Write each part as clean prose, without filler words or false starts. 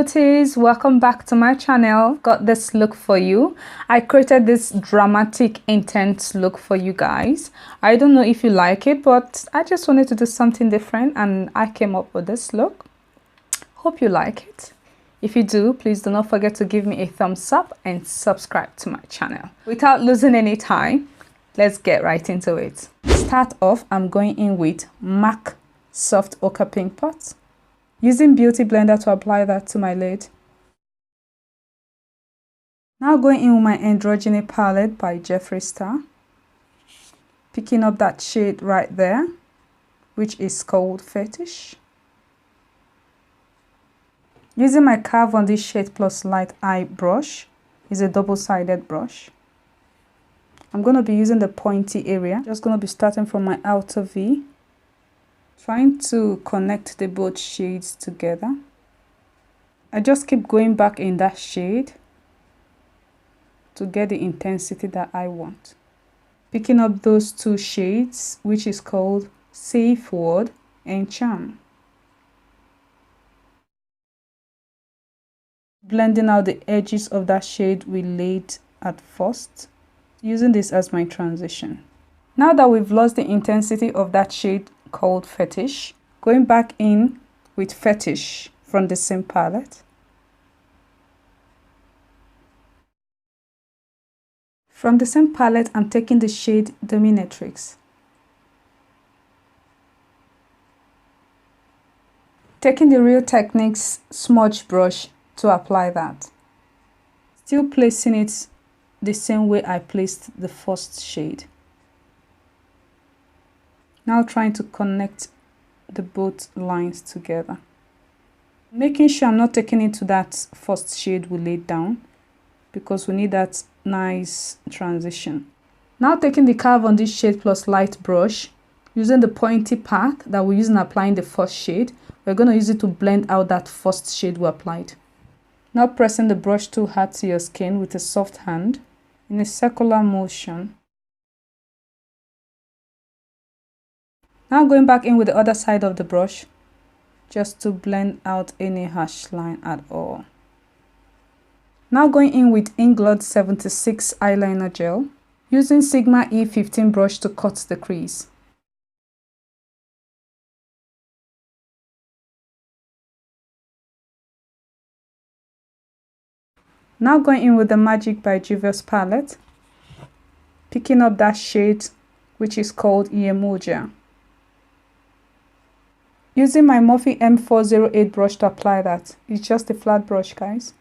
beauties, welcome back to my channel. Got this look for you. I created this dramatic intense look for you guys. I don't know if you like it, but I just wanted to do something different and I came up with this look. Hope you like it. If you do, please do not forget to give me a thumbs up and subscribe to my channel. Without losing any time, let's get right into it. To start off, I'm going in with MAC Soft Ochre Pink Pot. Using Beauty Blender to apply that to my lid. Now going in with my Androgyny palette by Jeffreestar. Picking up that shade right there, which is called Fetish. Using my Carve on this shade plus light eye brush. It's a double-sided brush. I'm going to be using the pointy area. Just going to be starting from my outer V. Trying to connect the both shades together. I just keep going back in that shade to get the intensity that I want. Picking up those two shades, which is called Safe Word and Charm. Blending out the edges of that shade we laid at first, using this as my transition. Now that we've lost the intensity of that shade called Fetish, going back in with Fetish from the same palette. From the same palette, I'm taking the shade Dominatrix. Taking the Real Techniques smudge brush to apply that. Still placing it the same way I placed the first shade. Now trying to connect the both lines together. Making sure I'm not taking it to that first shade we laid down because we need that nice transition. Now taking the Carve on this shade plus light brush, using the pointy path that we're using applying the first shade, we're going to use it to blend out that first shade we applied. Now pressing the brush too hard to your skin with a soft hand in a circular motion. Now going back in with the other side of the brush, just to blend out any harsh line at all. Now going in with Inglot 76 eyeliner gel, using Sigma E15 brush to cut the crease. Now going in with the Magic by Juvia's palette, picking up that shade which is called Emoja. Using my Morphe M408 brush to apply that. It's just a flat brush, guys.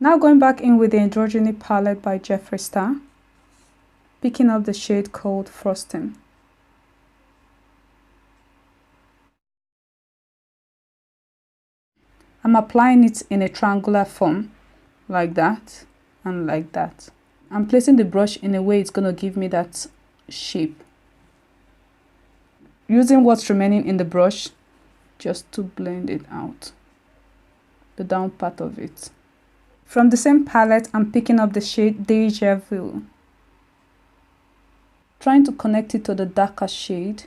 Now going back in with the Androgyny palette by Jeffreestar, picking up the shade called Frosting. I'm applying it in a triangular form, like that and like that. I'm placing the brush in a way it's going to give me that shape. Using what's remaining in the brush just to blend it out, the down part of it. From the same palette, I'm picking up the shade Deja Vu, trying to connect it to the darker shade.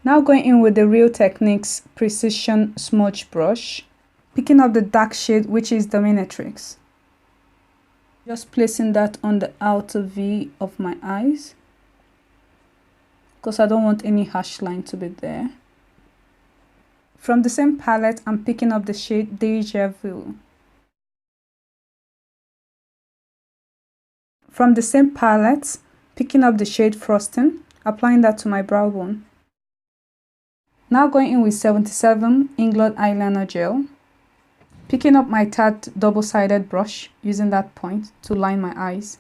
Now going in with the Real Techniques Precision Smudge Brush, picking up the dark shade which is Dominatrix. Just placing that on the outer V of my eyes, because I don't want any harsh line to be there. From the same palette, I'm picking up the shade Deja Vu. From the same palette, picking up the shade Frosting, applying that to my brow bone. Now going in with 77 Inglot eyeliner gel, picking up my Tarte double-sided brush, using that point to line my eyes.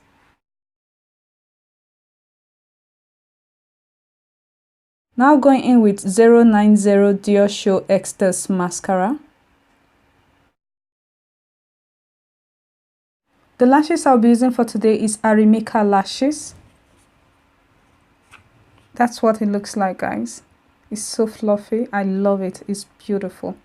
Now going in with 090 DiorShow Extase Mascara. The lashes I'll be using for today is Arimika Lashes. That's what it looks like, guys. It's so fluffy. I love it. It's beautiful.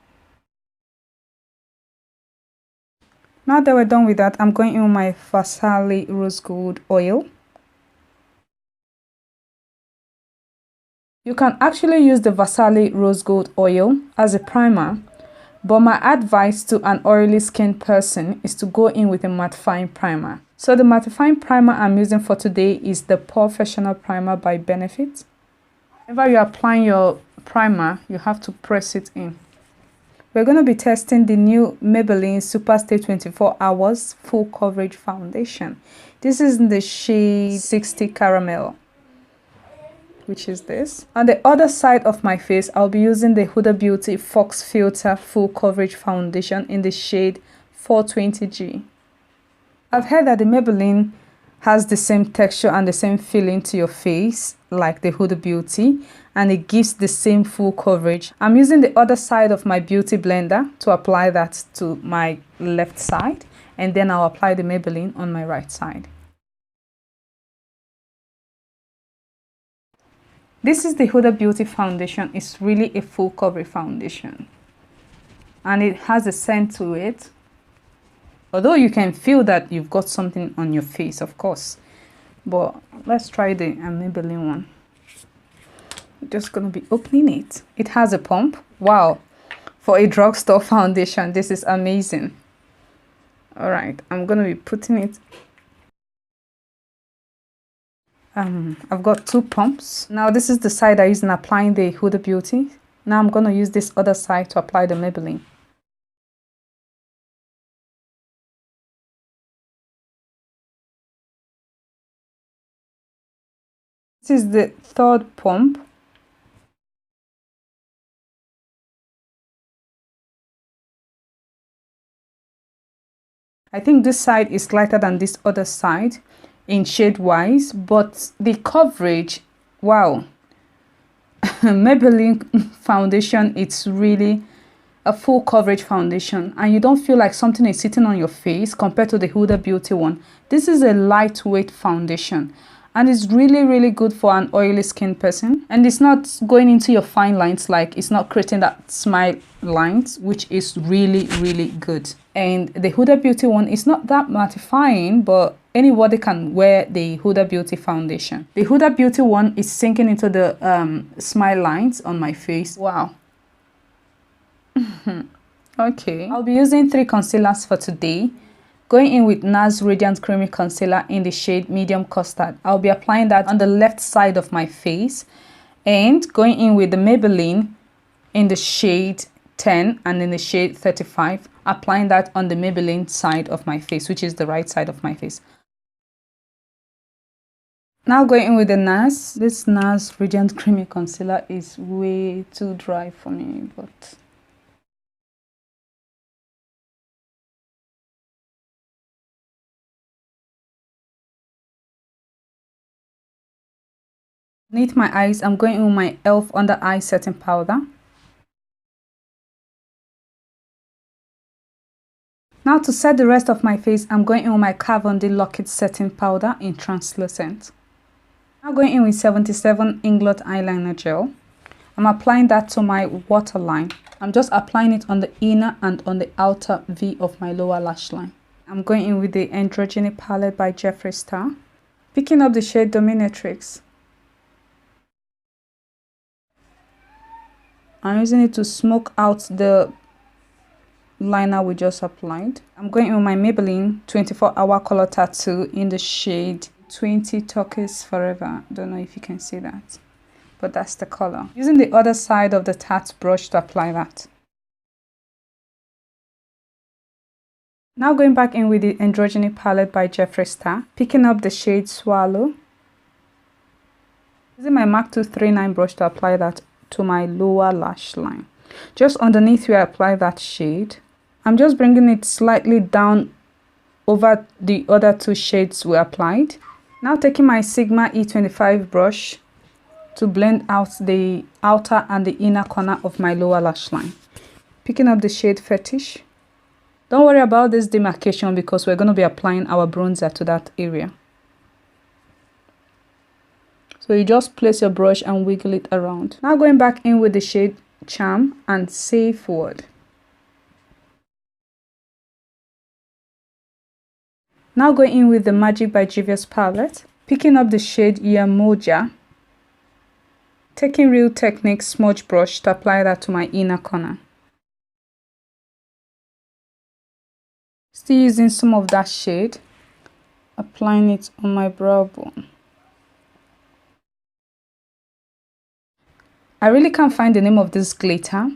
Now that we're done with that, I'm going in with my Farsali Rose Gold Oil. You can actually use the Farsali Rose Gold Oil as a primer, but my advice to an oily skin person is to go in with a mattifying primer. So the mattifying primer I'm using for today is the Porefessional primer by Benefit. Whenever you're applying your primer, you have to press it in. We're going to be testing the new Maybelline Superstay 24 Hours Full Coverage Foundation. This is in the shade 60 Caramel, which is this. On the other side of my face, I'll be using the Huda Beauty FauxFilter Full Coverage Foundation in the shade 420G. I've heard that the Maybelline has the same texture and the same feeling to your face like the Huda Beauty, and it gives the same full coverage. I'm using the other side of my beauty blender to apply that to my left side, and then I'll apply the Maybelline on my right side. This is the Huda Beauty foundation. It's really a full coverage foundation, and it has a scent to it. Although you can feel that you've got something on your face, of course. But let's try the Maybelline one. I'm just going to be opening it. It has a pump. Wow. For a drugstore foundation, this is amazing. Alright, I'm going to be putting it. I've got two pumps. Now this is the side I use in applying the Huda Beauty. Now I'm going to use this other side to apply the Maybelline. This is the third pump. I think this side is lighter than this other side in shade wise, but the coverage, wow. Maybelline foundation, it's really a full coverage foundation, and you don't feel like something is sitting on your face compared to the Huda Beauty one. This is a lightweight foundation, and it's really good for an oily skin person, and it's not going into your fine lines, like it's not creating that smile lines, which is really good. And the Huda Beauty one is not that mattifying, but anybody can wear the Huda Beauty foundation. The Huda Beauty one is sinking into the smile lines on my face. Wow. Okay, I'll be using 3 concealers for today. Going in with Nars Radiant Creamy Concealer in the shade Medium Custard. I'll be applying that on the left side of my face. And going in with the Maybelline in the shade 10 and in the shade 35. Applying that on the Maybelline side of my face, which is the right side of my face. Now going in with the Nars. This Nars Radiant Creamy Concealer is way too dry for me, but... Underneath my eyes, I'm going in with my e.l.f. Under Eye Setting Powder. Now to set the rest of my face, I'm going in with my Kat Von D Lock-It Setting Powder in Translucent. Now going in with 77 Inglot Eyeliner Gel. I'm applying that to my waterline. I'm just applying it on the inner and on the outer V of my lower lash line. I'm going in with the Androgyny palette by Jeffreestar. Picking up the shade Dominatrix. I'm using it to smoke out the liner we just applied. I'm going in with my Maybelline 24-Hour Color Tattoo in the shade 20 Turquoise Forever. Don't know if you can see that, but that's the color. Using the other side of the tat brush to apply that. Now going back in with the Androgyny palette by Jeffreestar, picking up the shade Swallow. Using my MAC 239 brush to apply that to my lower lash line. Just underneath where I apply that shade, I'm just bringing it slightly down over the other 2 shades we applied. Now taking my Sigma E25 brush to blend out the outer and the inner corner of my lower lash line. Picking up the shade Fetish. Don't worry about this demarcation because we're going to be applying our bronzer to that area. So you just place your brush and wiggle it around. Now going back in with the shade Charm and Safe Word. Now going in with the Magic by Juvia's palette. Picking up the shade Yamoja. taking Real Technique smudge brush to apply that to my inner corner. Still using some of that shade, applying it on my brow bone. I really can't find the name of this glitter.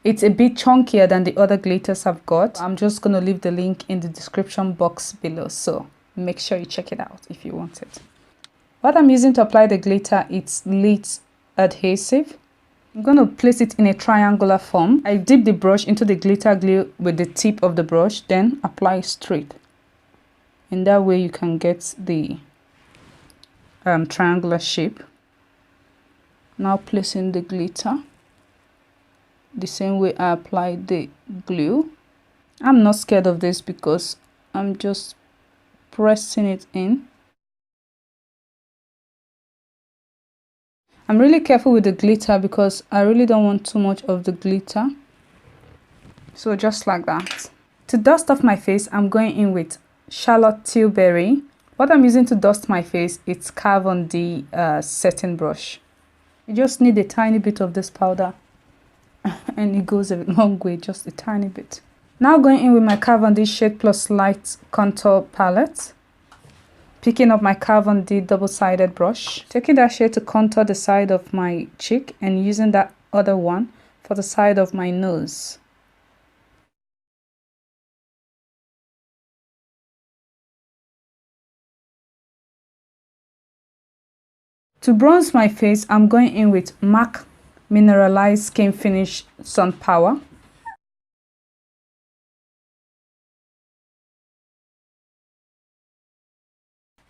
It's a bit chunkier than the other glitters I've got. I'm just going to leave the link in the description box below, so make sure you check it out if you want it. What I'm using to apply the glitter, it's Lit adhesive. I'm going to place it in a triangular form. I dip the brush into the glitter glue with the tip of the brush, then apply straight. In that way you can get the triangular shape. Now placing the glitter the same way I applied the glue. I'm not scared of this because I'm just pressing it in. I'm really careful with the glitter because I really don't want too much of the glitter. So just like that. To dust off my face, I'm going in with Charlotte Tilbury. What I'm using to dust my face, it's Kat Von D setting brush. You just need a tiny bit of this powder and it goes a long way, just a tiny bit. Now going in with my Kat Von D Shade Plus Light Contour Palette. Picking up my Kat Von D double-sided brush. Taking that shade to contour the side of my cheek and using that other one for the side of my nose. To bronze my face, I'm going in with MAC Mineralized Skin Finish Sun Power.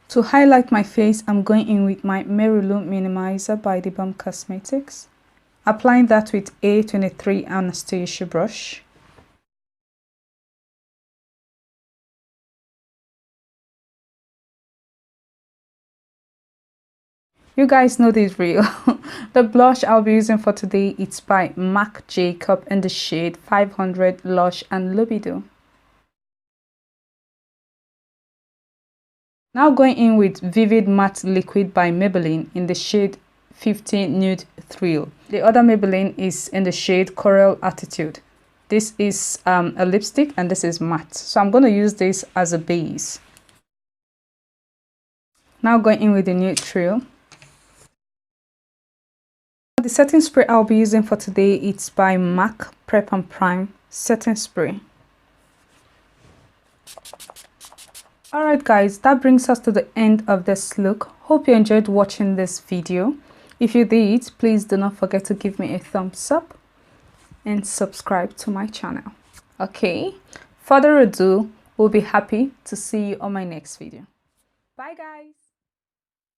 To highlight my face, I'm going in with my Merulu Minimizer by The Balm Cosmetics. Applying that with A23 Anastasia brush. You guys know this real. The blush I'll be using for today, it's by Marc Jacob in the shade 500 Lush and Libido. Now going in with Vivid Matte Liquid by Maybelline in the shade 50 Nude Thrill. The other Maybelline is in the shade Coral Attitude. This is a lipstick and this is matte. So I'm going to use this as a base. Now going in with the Nude Thrill. The setting spray I'll be using for today, it's by MAC Prep and Prime Setting Spray. Alright guys, that brings us to the end of this look. Hope you enjoyed watching this video. If you did, please do not forget to give me a thumbs up and subscribe to my channel. Okay, further ado, we'll be happy to see you on my next video. Bye guys!